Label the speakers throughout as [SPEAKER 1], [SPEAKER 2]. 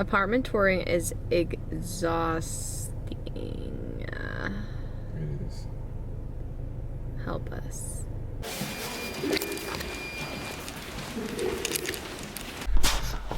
[SPEAKER 1] Apartment touring is exhausting.
[SPEAKER 2] It is.
[SPEAKER 1] Help us.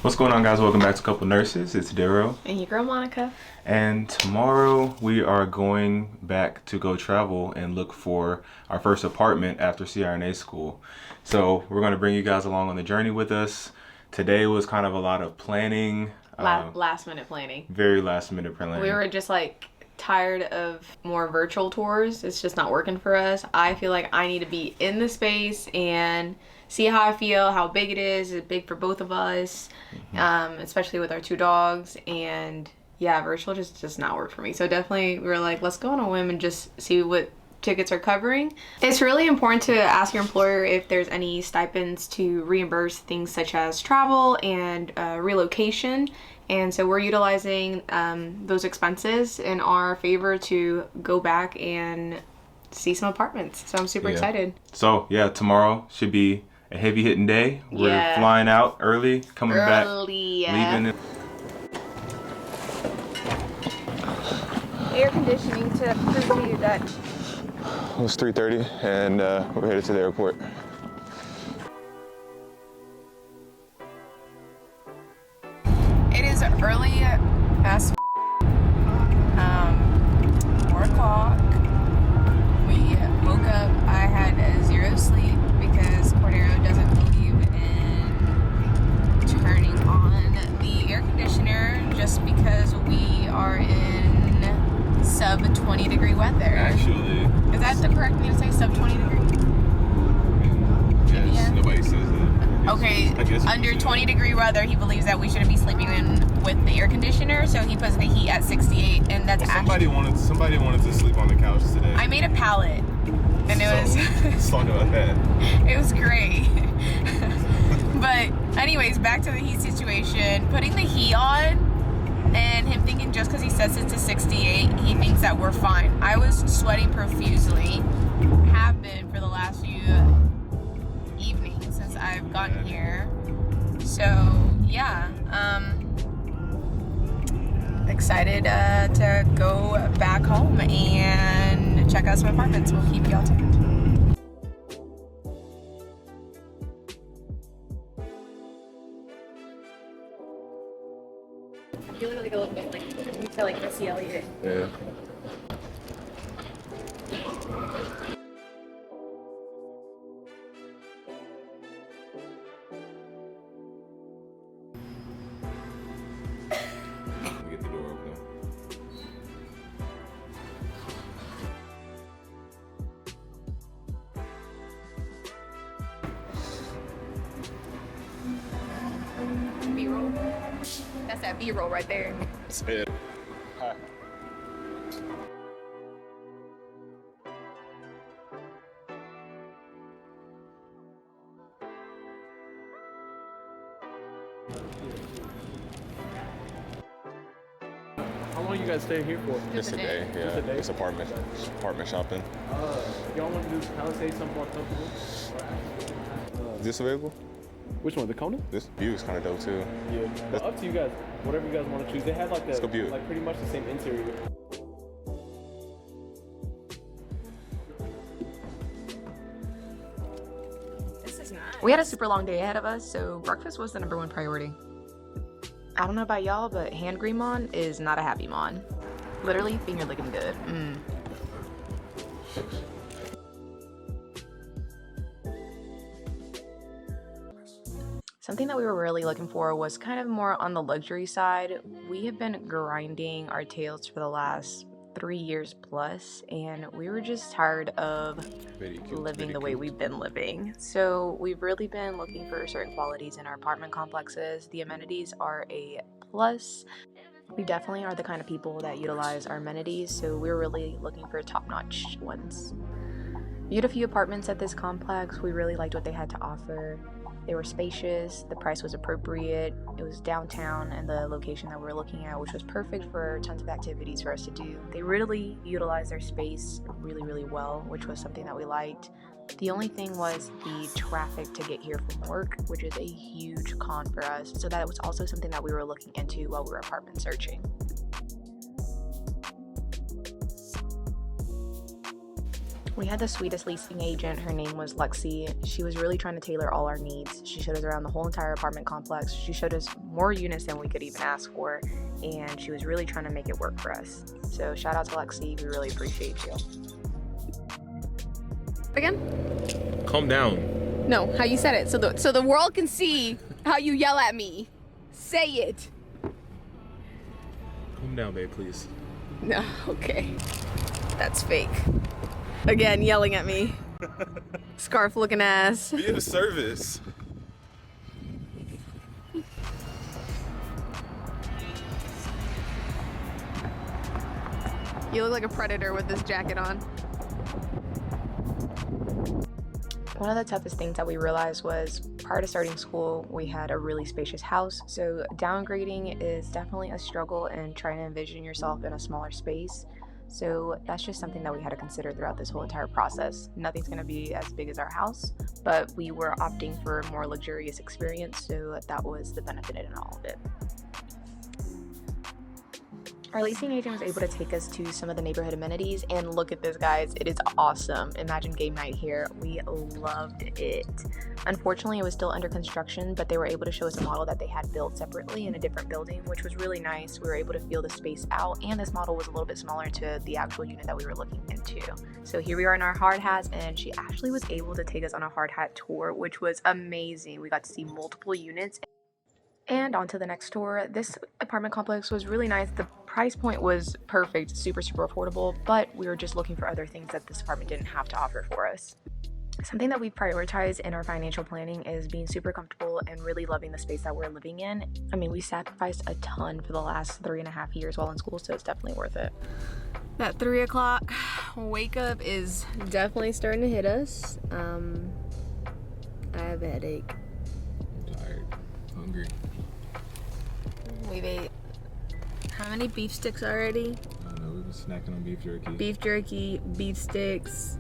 [SPEAKER 2] What's going on, guys? Welcome back to Couple Nurses. It's Cordero
[SPEAKER 1] And your girl Monica.
[SPEAKER 2] and tomorrow we are going back to go travel and look for our first apartment after CRNA school. So we're going to bring you guys along on the journey with us. Today was kind of a lot of planning.
[SPEAKER 1] Last minute planning.
[SPEAKER 2] Very last minute planning.
[SPEAKER 1] We were just like tired of more virtual tours. It's just not working for us. I feel like I need to be in the space and see how I feel, how big it is. It's big for both of us, especially with our two dogs. And yeah, virtual just does not work for me. So definitely we were like, let's go on a whim and just see what tickets are covering. It's really important to ask your employer if there's any stipends to reimburse things such as travel and relocation. And so we're utilizing those expenses in our favor to go back and see some apartments. So I'm super excited.
[SPEAKER 2] So yeah, tomorrow should be a heavy hitting day. We're flying out early, coming back, leaving.
[SPEAKER 1] Air conditioning to prove to you that
[SPEAKER 2] It was 3:30 and we're headed to the airport.
[SPEAKER 1] it is early as 4 o'clock. We woke up. I had zero sleep because Cordero doesn't believe in turning on the air conditioner just because we are in sub 20 degree weather.
[SPEAKER 2] Actually,
[SPEAKER 1] Is that the correct thing to say, sub 20 degree?
[SPEAKER 2] yes,
[SPEAKER 1] Yeah.
[SPEAKER 2] nobody says that.
[SPEAKER 1] Okay,
[SPEAKER 2] I guess
[SPEAKER 1] under 20 degree weather, he believes that we shouldn't be sleeping in with the air conditioner, so he puts the heat at 68, and that's
[SPEAKER 2] Somebody wanted to sleep on the couch today.
[SPEAKER 1] I made a pallet, and it was
[SPEAKER 2] Let's talk about that.
[SPEAKER 1] it was great. But anyways, back to the heat situation. Putting the heat on, and him thinking just because he sets it to 68, he thinks that we're fine. I was sweating profusely, have been for the last few evenings since I've gotten here. So yeah, excited to go back home and check out some apartments. We'll keep y'all tuned. I feel like a little bit like Missy Elliott.
[SPEAKER 2] Yeah. Get the door open.
[SPEAKER 1] B-roll. That's that B-roll right there.
[SPEAKER 2] That's it. Hi.
[SPEAKER 3] How long you guys stay here for?
[SPEAKER 2] Just a day, yeah.
[SPEAKER 3] Just a day?
[SPEAKER 2] It's apartment shopping.
[SPEAKER 3] Y'all want to do Palisades something more comfortable?
[SPEAKER 2] Is this available?
[SPEAKER 3] Which one? The Kona?
[SPEAKER 2] This view is kind of dope too.
[SPEAKER 3] Yeah. Well, up to you guys. Whatever you guys want to choose. They have like
[SPEAKER 2] Let's go Buick.
[SPEAKER 3] like pretty much the same interior.
[SPEAKER 1] This is nice. We had a super long day ahead of us, so breakfast was the #1 priority. I don't know about y'all, but hand green mon is not a happy mon. Literally, finger looking good. Something that we were really looking for was kind of more on the luxury side. We have been grinding our tails for the last 3 years plus, and we were just tired of living the way we've been living. So we've really been looking for certain qualities in our apartment complexes. The amenities are a plus. We definitely are the kind of people that utilize our amenities, so we're really looking for top-notch ones. Viewed a few apartments at this complex. We really liked what they had to offer. They were spacious, the price was appropriate, it was downtown, and the location that we were looking at, which was perfect for tons of activities for us to do. They really utilized their space really well, which was something that we liked. The only thing was the traffic to get here from work, which is a huge con for us. So that was also something that we were looking into while we were apartment searching. We had the sweetest leasing agent. Her name was Lexi. She was really trying to tailor all our needs. She showed us around the whole entire apartment complex. She showed us more units than we could even ask for, and she was really trying to make it work for us. So shout out to Lexi. We really appreciate you. Again?
[SPEAKER 2] Calm down.
[SPEAKER 1] No, how you said it, so the world can see how you yell at me. Say it.
[SPEAKER 2] Calm down, babe, please.
[SPEAKER 1] No, okay. That's fake. Again, yelling at me. Scarf looking ass.
[SPEAKER 2] Be of service.
[SPEAKER 1] You look like a predator with this jacket on. One of the toughest things that we realized was prior to starting school, we had a really spacious house. So downgrading is definitely a struggle and trying to envision yourself in a smaller space. So that's just something that we had to consider throughout this whole entire process. Nothing's going to be as big as our house, but we were opting for a more luxurious experience, so that was the benefit in all of it. Our leasing agent was able to take us to some of the neighborhood amenities, and look at this, guys. It is awesome. Imagine game night here. We loved it. Unfortunately, it was still under construction, but they were able to show us a model that they had built separately in a different building, which was really nice. We were able to feel the space out, and this model was a little bit smaller to the actual unit that we were looking into. So here we are in our hard hats, and she actually was able to take us on a hard hat tour, which was amazing. We got to see multiple units. And on to the next tour. This apartment complex was really nice. The price point was perfect, super affordable, but we were just looking for other things that this apartment didn't have to offer for us. Something that we prioritize in our financial planning is being super comfortable and really loving the space that we're living in. I mean, we sacrificed a ton for the last 3.5 years while in school, so it's definitely worth it. That 3 o'clock wake up is definitely starting to hit us. I have a headache.
[SPEAKER 2] I'm tired. Hungry.
[SPEAKER 1] We've ate how many beef sticks already?
[SPEAKER 2] I don't know, we've been snacking on beef jerky.
[SPEAKER 1] Beef jerky, beef sticks,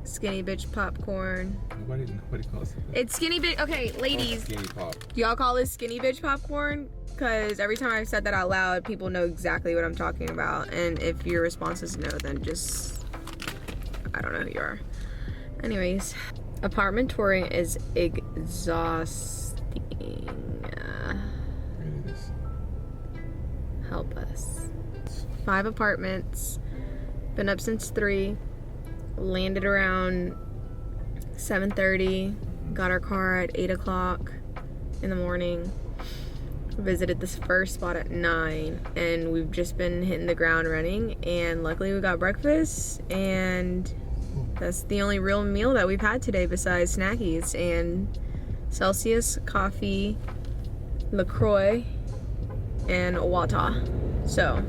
[SPEAKER 1] skinny bitch popcorn.
[SPEAKER 2] Nobody calls it that.
[SPEAKER 1] It's skinny bitch. Okay, ladies.
[SPEAKER 2] Skinny pop.
[SPEAKER 1] Do y'all call this skinny bitch popcorn? Because every time I've said that out loud, people know exactly what I'm talking about. And if your response is no, then just, I don't know who you are. Anyways, apartment touring is exhausting.
[SPEAKER 2] It is.
[SPEAKER 1] Help us. 5 apartments. Been up since 3. Landed around 7:30. Got our car at 8 o'clock in the morning. Visited this first spot at 9, and we've just been hitting the ground running, and luckily we got breakfast, and that's the only real meal that we've had today besides snackies and Celsius, coffee, LaCroix, and Wata. So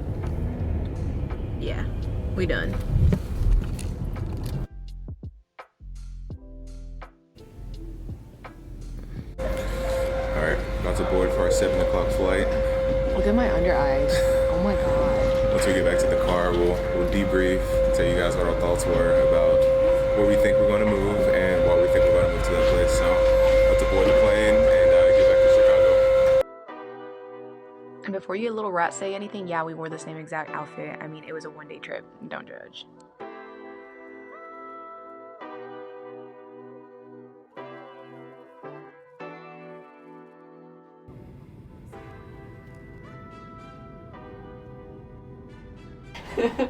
[SPEAKER 1] yeah, we done.
[SPEAKER 2] Alright, about to board for our 7 o'clock flight.
[SPEAKER 1] Look at my under eyes. Oh my god.
[SPEAKER 2] Once we get back to the car, we'll debrief, tell you guys what our thoughts were about where we think we're going to move and what we think we're going to move to that place. So, about to board the plane and get back to Chicago.
[SPEAKER 1] And before you little rat say anything, yeah, we wore the same exact outfit. I mean, it was a one-day trip. Don't judge.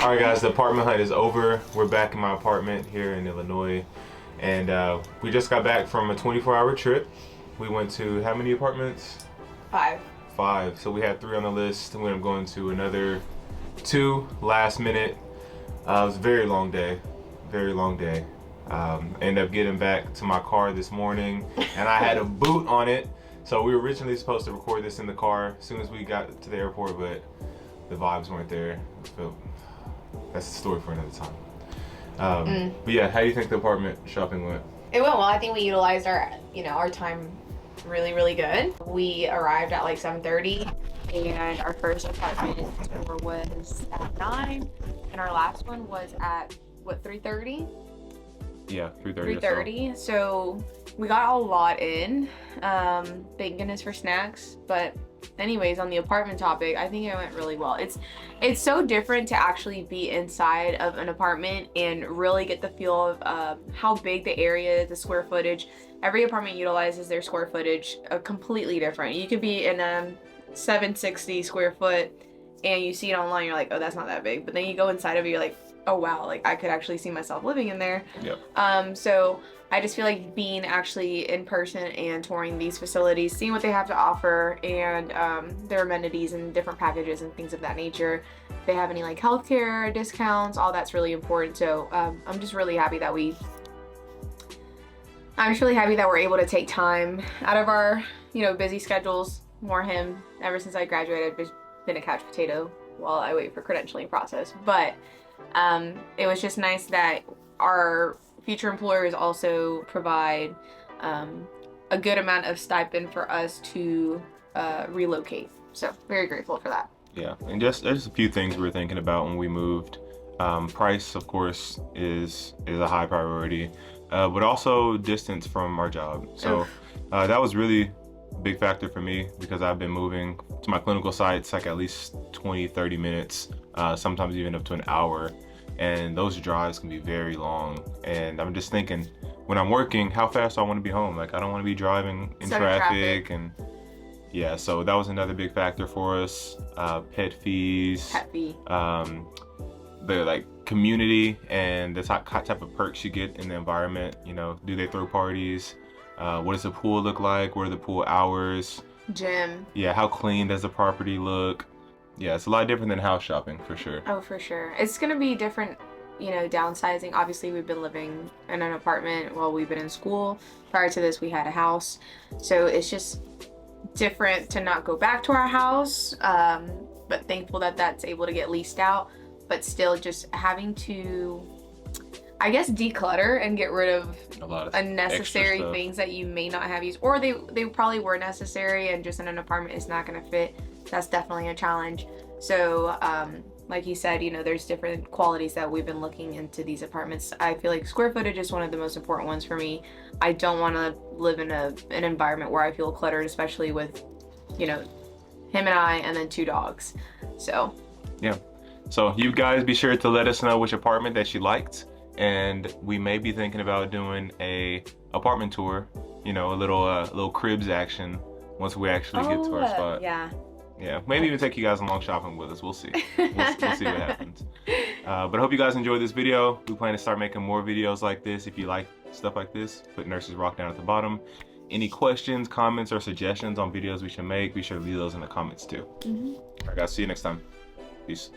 [SPEAKER 2] Alright guys, the apartment hunt is over. We're back in my apartment here in Illinois. And we just got back from a 24-hour trip. We went to how many apartments?
[SPEAKER 1] 5.
[SPEAKER 2] 5. So we had 3 on the list. We ended up going to another 2 last minute. It was a very long day. Very long day. Ended up getting back to my car this morning and I had a boot on it. So we were originally supposed to record this in the car as soon as we got to the airport, but the vibes weren't there. That's a story for another time. But yeah, how do you think the apartment shopping went?
[SPEAKER 1] It went well. I think we utilized our, our time really, really good. We arrived at like 7:30 and our first apartment tour was at 9 and our last one was at what, 3:30?
[SPEAKER 2] Yeah, 3:30.
[SPEAKER 1] 3:30. So we got a lot in. Thank goodness for snacks. But anyways, on the apartment topic, I think it went really well. It's so different to actually be inside of an apartment and really get the feel of how big the area is, the square footage. Every apartment utilizes their square footage completely different. You could be in a 760 square foot and you see it online, you're like, oh, that's not that big. But then you go inside of it, you're like, oh wow, like I could actually see myself living in there.
[SPEAKER 2] Yep.
[SPEAKER 1] So I just feel like being actually in person and touring these facilities, seeing what they have to offer and their amenities and different packages and things of that nature. If they have any like healthcare discounts, all that's really important. So I'm just really happy that we're able to take time out of our, busy schedules. More him. Ever since I graduated, I've just been a couch potato while I wait for credentialing process. But it was just nice that our future employers also provide a good amount of stipend for us to relocate. So very grateful for that.
[SPEAKER 2] Yeah, and there's a few things we were thinking about when we moved. Price, of course, is a high priority, but also distance from our job. So that was really a big factor for me because I've been moving to my clinical sites like at least 20-30 minutes, sometimes even up to an hour. And those drives can be very long. And I'm just thinking, when I'm working, how fast I want to be home. Like, I don't want to be driving in traffic. And yeah, so that was another big factor for us. Pet fees.
[SPEAKER 1] Pet fee.
[SPEAKER 2] The like community and the type of perks you get in the environment. Do they throw parties? What does the pool look like? What are the pool hours?
[SPEAKER 1] Gym.
[SPEAKER 2] Yeah, how clean does the property look? Yeah, it's a lot different than house shopping, for sure.
[SPEAKER 1] Oh, for sure. It's going to be different, downsizing. Obviously, we've been living in an apartment while we've been in school. Prior to this, we had a house. So it's just different to not go back to our house, but thankful that that's able to get leased out. But still just having to, I guess, declutter and get rid of
[SPEAKER 2] a lot of
[SPEAKER 1] unnecessary things that you may not have used. Or they probably were necessary and just in an apartment it's not going to fit. That's definitely a challenge. So like you said, there's different qualities that we've been looking into these apartments. I feel like square footage is one of the most important ones for me. I don't want to live in an environment where I feel cluttered, especially with him and I and then 2 dogs. So
[SPEAKER 2] yeah, so you guys be sure to let us know which apartment that you liked, and we may be thinking about doing a apartment tour, a little cribs action once we actually get to our spot. Yeah, maybe even take you guys along shopping with us. We'll see. We'll see what happens. But I hope you guys enjoyed this video. We plan to start making more videos like this. If you like stuff like this, put Nurses Rock down at the bottom. Any questions, comments, or suggestions on videos we should make, be sure to leave those in the comments too. All right, guys, see you next time. Peace.